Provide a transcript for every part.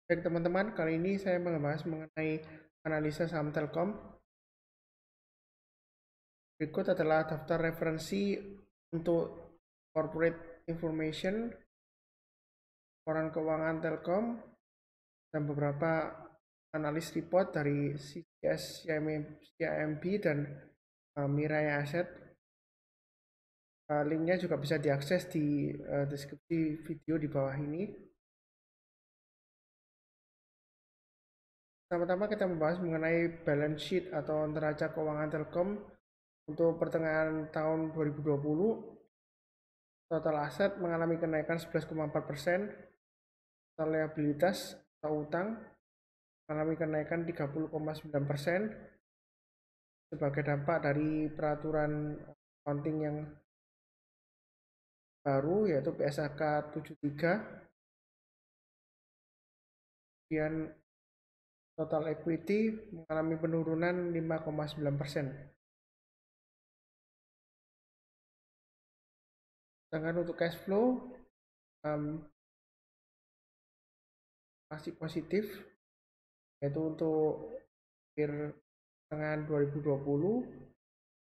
Baik teman-teman, kali ini saya membahas mengenai analisa saham Telkom. Berikut adalah daftar referensi untuk corporate information, laporan keuangan Telkom, dan beberapa analis report dari CGS, CIMB, dan Mirai Asset. Linknya juga bisa diakses di deskripsi video di bawah ini. Pertama-tama kita membahas mengenai balance sheet atau neraca keuangan Telkom untuk pertengahan tahun 2020. Total aset mengalami kenaikan 11,4%, total liabilitas atau utang mengalami kenaikan 30,9% sebagai dampak dari peraturan accounting yang baru yaitu PSAK 73. Kemudian total equity mengalami penurunan 5,9%. Sedangkan untuk cash flow masih positif, yaitu untuk akhir pertengahan 2020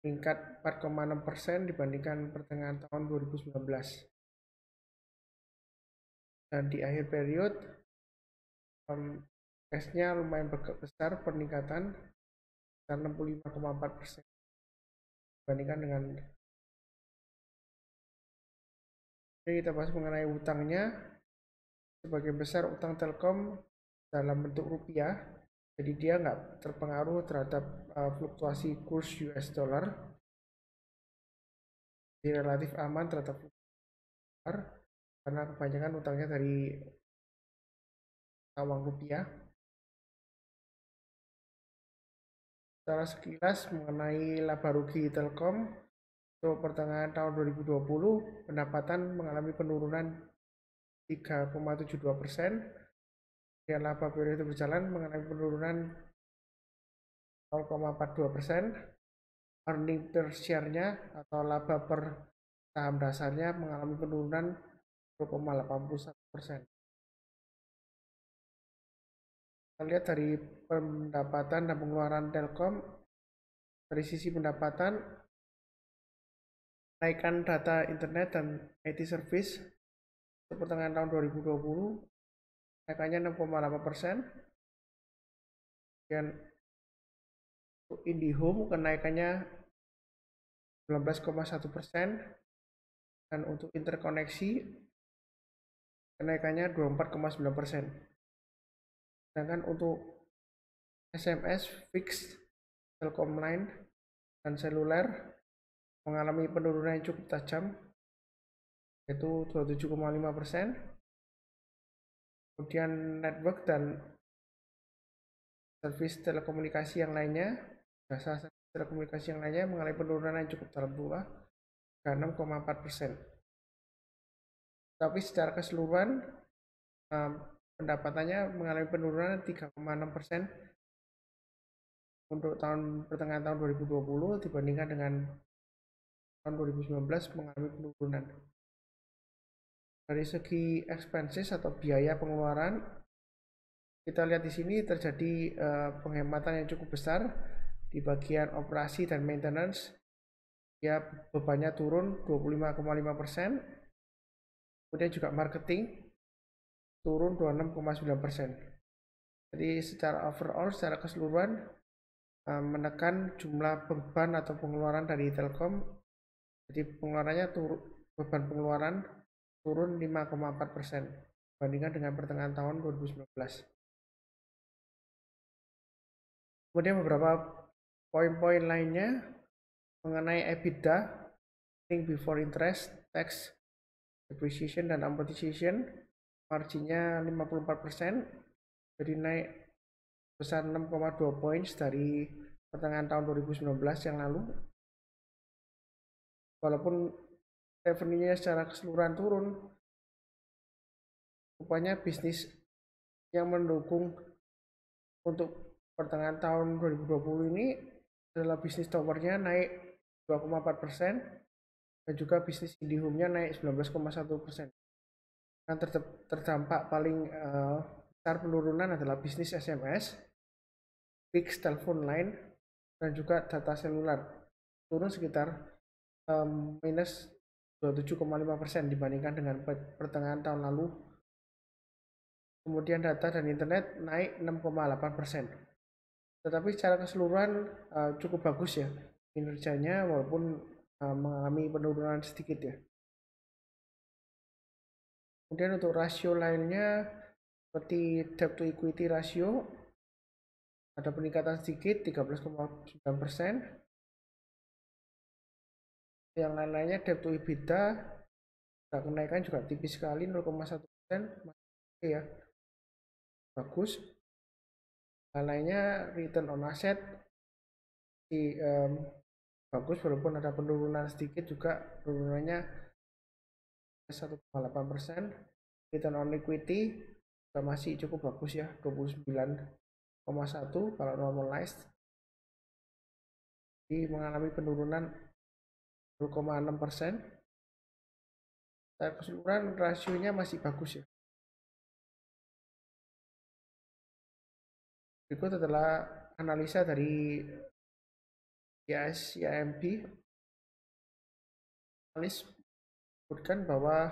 meningkat 4,6% dibandingkan pertengahan tahun 2019. Dan di akhir period cashnya lumayan besar, peningkatan 65,4% dibandingkan dengan. Jadi kita bahas mengenai utangnya. Sebagian besar utang Telkom dalam bentuk rupiah, jadi dia nggak terpengaruh terhadap fluktuasi kurs US dollar, jadi relatif aman terhadap dollar karena kebanyakan utangnya dari uang rupiah. Secara sekilas mengenai laba rugi Telkom untuk pertengahan tahun 2020, pendapatan mengalami penurunan 3,72%, dan laba periode berjalan mengalami penurunan 0,42%, earning per share-nya atau laba per saham dasarnya mengalami penurunan 0,81%. Kita lihat dari pendapatan dan pengeluaran Telkom. Dari sisi pendapatan, naikkan data internet dan IT service untuk pertengahan tahun 2020 naikannya 6,8%. Dan untuk IndiHome kenaikannya 19,1%, dan untuk interkoneksi kenaikannya 24,9%. Sedangkan untuk SMS, fixed, Telkom Line, dan seluler mengalami penurunan yang cukup tajam, yaitu 27,5%. Kemudian network dan service telekomunikasi yang lainnya, jasa telekomunikasi yang lainnya mengalami penurunan yang cukup dalam pula, 6,4%. Tapi secara keseluruhan pendapatannya mengalami penurunan 3,6% untuk pertengahan tahun 2020 dibandingkan dengan tahun 2019 mengalami penurunan. Dari segi expenses atau biaya pengeluaran, kita lihat di sini terjadi penghematan yang cukup besar di bagian operasi dan maintenance. Ya, bebannya turun 25,5%. Kemudian juga marketing turun 26,9%. Jadi secara overall, secara keseluruhan menekan jumlah beban atau pengeluaran dari Telkom. Jadi pengeluarannya beban pengeluaran turun 5,4% dibandingkan dengan pertengahan tahun 2019. Kemudian beberapa poin-poin lainnya mengenai EBITDA, earning before interest, tax, depreciation, dan amortization, marginnya 54%, jadi naik besar 6,2 poin dari pertengahan tahun 2019 yang lalu. Walaupun revenue-nya secara keseluruhan turun, rupanya bisnis yang mendukung untuk pertengahan tahun 2020 ini adalah bisnis towernya naik 2,4%, dan juga bisnis IndiHome-nya naik 19,1%. Dan terdampak paling besar penurunan adalah bisnis SMS, fixed telepon line, dan juga data seluler turun sekitar minus 27,5% dibandingkan dengan pertengahan tahun lalu. Kemudian data dan internet naik 6,8%. Tetapi secara keseluruhan cukup bagus ya kinerjanya, walaupun mengalami penurunan sedikit ya. Kemudian untuk rasio lainnya seperti debt to equity ratio ada peningkatan sedikit 13,9%. Yang lain-lainnya debt to EBITDA kenaikan juga tipis sekali 0,1%, ya bagus. Yang lainnya return on asset di bagus, walaupun ada penurunan sedikit juga, penurunannya 1,8%. Return on equity juga masih cukup bagus ya, 29,1 kalau normalized. Jadi mengalami penurunan 0,6%. Secara keseluruhan rasionya masih bagus ya. Berikut adalah analisa dari CIMB. Analis menyebutkan bahwa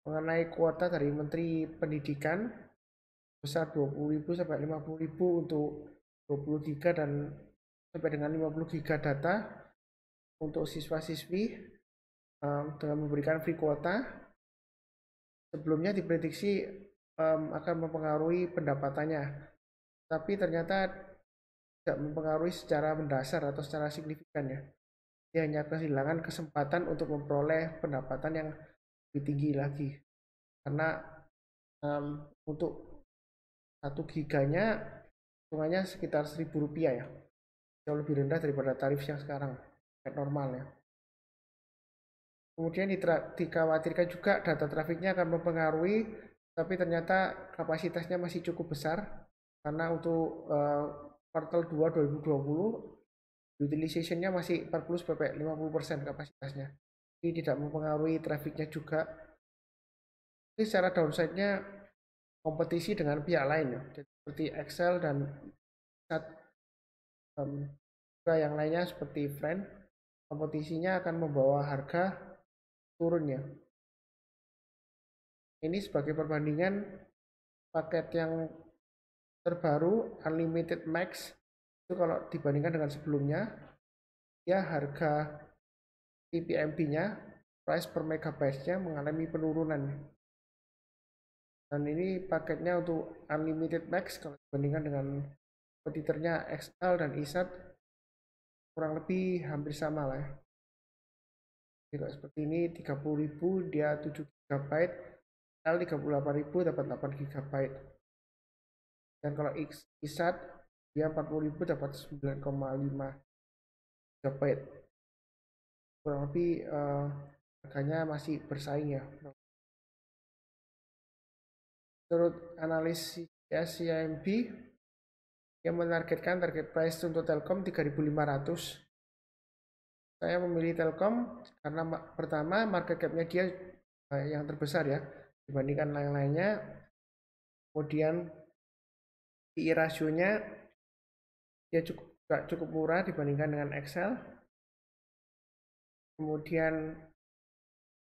mengenai kuota dari Menteri Pendidikan besar 20.000 sampai 50.000 untuk 20 giga dan sampai dengan 50 giga data untuk siswa-siswi dengan memberikan free kuota. Sebelumnya diprediksi akan mempengaruhi pendapatannya, tapi ternyata tidak mempengaruhi secara mendasar atau secara signifikan ya. Dia hanya kehilangan kesempatan untuk memperoleh pendapatan yang lebih tinggi lagi, karena untuk 1 giganya hitungannya sekitar Rp1.000 ya, jauh lebih rendah daripada tarif yang sekarang normal ya. Kemudian dikhawatirkan juga data trafiknya akan mempengaruhi, tapi ternyata kapasitasnya masih cukup besar, karena untuk kuartal 2 2020 utilization-nya masih 40-50% kapasitasnya. Ini tidak mempengaruhi trafiknya juga. Jadi secara downside-nya kompetisi dengan pihak lain ya, seperti Excel dan juga yang lainnya seperti Friend. Kompetisinya akan membawa harga turun ya. Ini sebagai perbandingan paket yang terbaru Unlimited Max itu kalau dibandingkan dengan sebelumnya, ya harga PPMP-nya, price per megabyte-nya mengalami penurunan. Dan ini paketnya untuk Unlimited Max kalau dibandingkan dengan kompetitornya XL dan ISAT kurang lebih hampir sama lah ya. Jadi seperti ini 30.000 dia 7 GB, L 38.000 dapat 8 GB. Dan kalau ISAT dia 40.000 dapat 9,5 GB. Kurang lebih harganya masih bersaing ya. Menurut analisis CIMB yang menargetkan target price untuk Telkom 3.500. Saya memilih Telkom karena pertama market cap-nya dia yang terbesar ya dibandingkan lain-lainnya. Kemudian PI rasionya dia cukup murah dibandingkan dengan Excel. Kemudian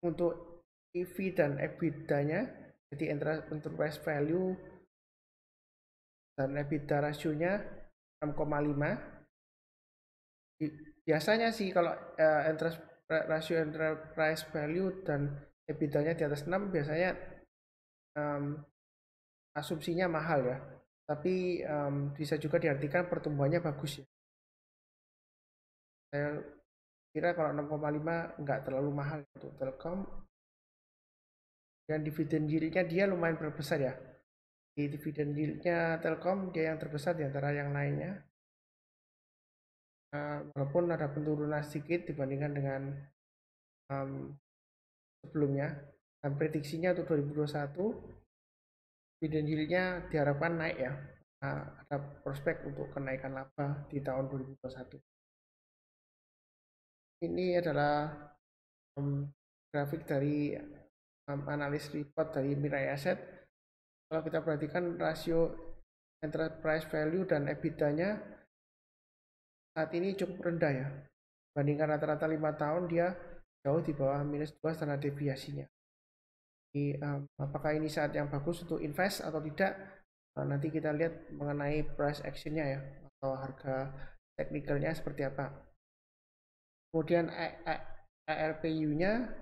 untuk EV dan EBITDA-nya, jadi enterprise value dan EBITDA rasionya 6,5. Biasanya sih kalau rasio enterprise value dan EBITDA-nya di atas 6 biasanya asumsinya mahal ya, tapi bisa juga diartikan pertumbuhannya bagus ya. Saya kira kalau 6,5 nggak terlalu mahal untuk Telkom. Dan dividen yield-nya dia lumayan berbesar ya. Di dividen yield-nya Telkom dia yang terbesar di antara yang lainnya. Walaupun ada penurunan sedikit dibandingkan dengan sebelumnya, dan prediksinya untuk 2021 dividen yield-nya diharapkan naik ya. Ada prospek untuk kenaikan laba di tahun 2021. Ini adalah grafik dari analis report dari Mirai Asset. Kalau kita perhatikan rasio enterprise value dan EBITDA-nya saat ini cukup rendah ya. Bandingkan rata-rata 5 tahun dia jauh di bawah -2 standar deviasinya. Jadi, apakah ini saat yang bagus untuk invest atau tidak? Nanti kita lihat mengenai price action-nya ya, atau harga teknikalnya seperti apa. Kemudian ARPU-nya,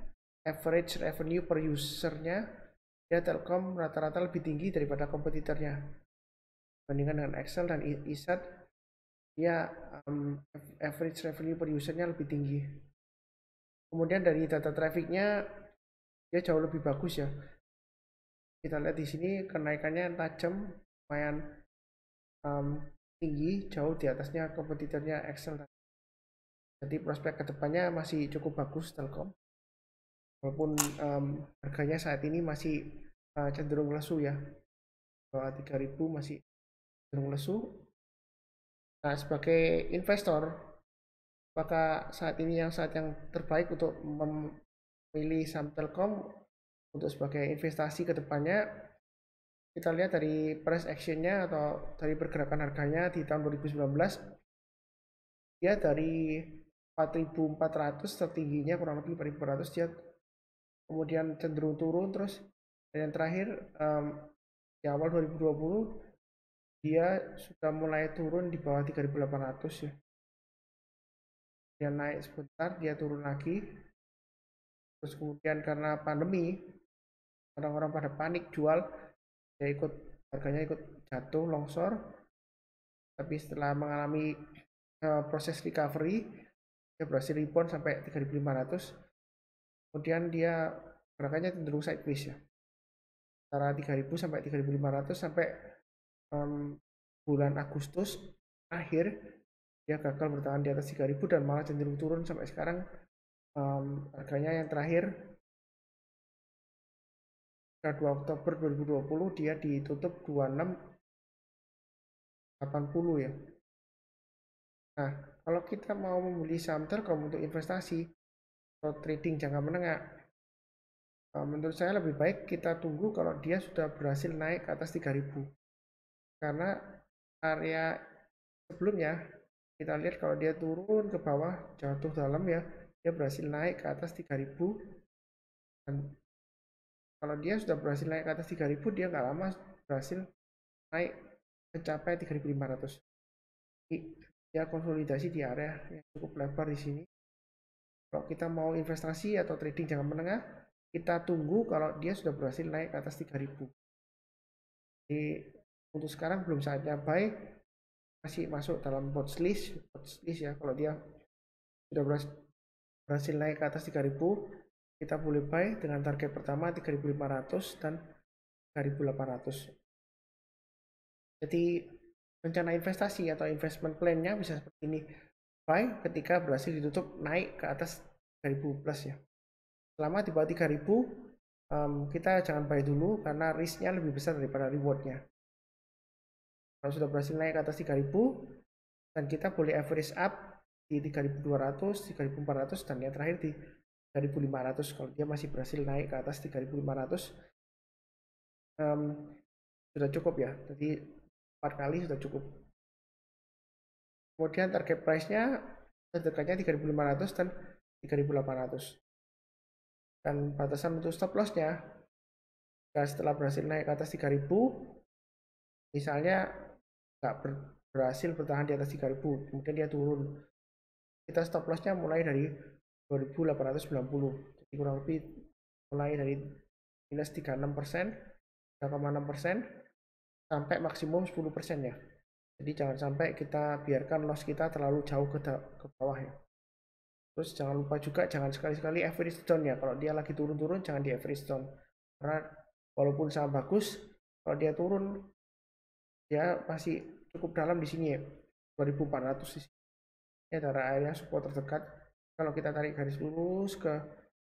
average revenue per user-nya, dia Telkom rata-rata lebih tinggi daripada kompetitornya. Bandingkan dengan Excel dan ISAT, dia average revenue per user-nya lebih tinggi. Kemudian dari data traffic-nya, dia jauh lebih bagus ya. Kita lihat di sini kenaikannya tajam, lumayan tinggi, jauh di atasnya kompetitornya Excel. Jadi prospek kedepannya masih cukup bagus Telkom, walaupun harganya saat ini masih cenderung lesu ya, bawah 3.000 masih cenderung lesu. Nah, sebagai investor, apakah saat ini saat yang terbaik untuk memilih saham Telkom untuk sebagai investasi kedepannya? Kita lihat dari price action-nya atau dari pergerakan harganya di tahun 2019, dia dari 4.400 tertingginya kurang lebih 4.400, dia kemudian cenderung turun terus, dan yang terakhir di awal 2020 dia sudah mulai turun di bawah 3.800 ya. Dia naik sebentar, dia turun lagi, terus kemudian karena pandemi orang-orang pada panik jual, dia harganya ikut jatuh longsor. Tapi setelah mengalami proses recovery, dia berhasil rebound sampai 3.500. Kemudian dia gerakannya cenderung sideways ya, antara 3.000 sampai 3.500 sampai bulan Agustus akhir dia gagal bertahan di atas 3.000 dan malah cenderung turun sampai sekarang. Harganya yang terakhir 2 Oktober 2020 dia ditutup 26.80 ya. Nah, kalau kita mau membeli saham Telkom untuk investasi atau trading jangka menengah, menurut saya lebih baik kita tunggu kalau dia sudah berhasil naik ke atas 3.000. Karena area sebelumnya kita lihat kalau dia turun ke bawah jatuh dalam ya, dia berhasil naik ke atas 3.000. Dan kalau dia sudah berhasil naik ke atas 3.000, dia nggak lama berhasil naik mencapai 3.500. Jadi dia konsolidasi di area yang cukup lebar di sini. Kalau kita mau investasi atau trading jangka menengah, kita tunggu kalau dia sudah berhasil naik ke atas 3.000. Jadi untuk sekarang belum saatnya buy, masih masuk dalam watch list ya. Kalau dia sudah berhasil naik ke atas 3.000, kita boleh buy dengan target pertama 3.500 dan 3.800. Jadi rencana investasi atau investment plan-nya bisa seperti ini. Buy ketika berhasil ditutup naik ke atas 3.000 plus ya. Selama di bawah 3.000, kita jangan buy dulu karena risk-nya lebih besar daripada reward-nya. Kalau sudah berhasil naik ke atas 3.000, dan kita boleh average up di 3.200, 3.400, dan yang terakhir di 3.500. Kalau dia masih berhasil naik ke atas 3.500, sudah cukup ya. Jadi 4 kali sudah cukup. Kemudian target price-nya dekatnya 3.500 dan 3.800. Dan batasan untuk stop loss-nya setelah berhasil naik ke atas 3.000, misalnya nggak berhasil bertahan di atas 3.000, kemudian dia turun, kita stop loss-nya mulai dari 2.890. Jadi kurang lebih mulai dari minus 36%, 3,6% sampai maksimum 10% ya. Jadi jangan sampai kita biarkan loss kita terlalu jauh ke bawah ya. Terus jangan lupa juga jangan sekali-sekali average down ya. Kalau dia lagi turun-turun jangan di average down. Karena walaupun sangat bagus, kalau dia turun dia masih cukup dalam di sini ya. 2.400 di sini. Ini adalah area support terdekat. Kalau kita tarik garis lurus ke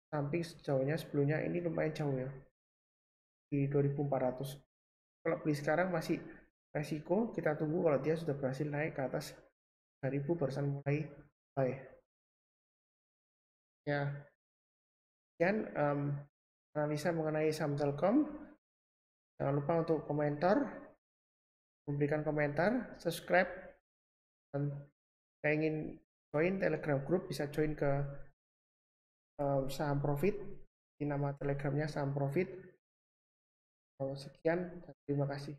samping sejauhnya sebelumnya ini lumayan jauh ya. Di 2.400. Kalau beli sekarang masih resiko, kita tunggu kalau dia sudah berhasil naik ke atas 3.000 barusan mulai buy ya. Kemudian analisa mengenai saham Telkom. Jangan lupa untuk komentar, memberikan komentar, subscribe, dan jika ingin join Telegram Group bisa join ke Saham Profit. Di nama Telegramnya Saham Profit. Sekian, terima kasih.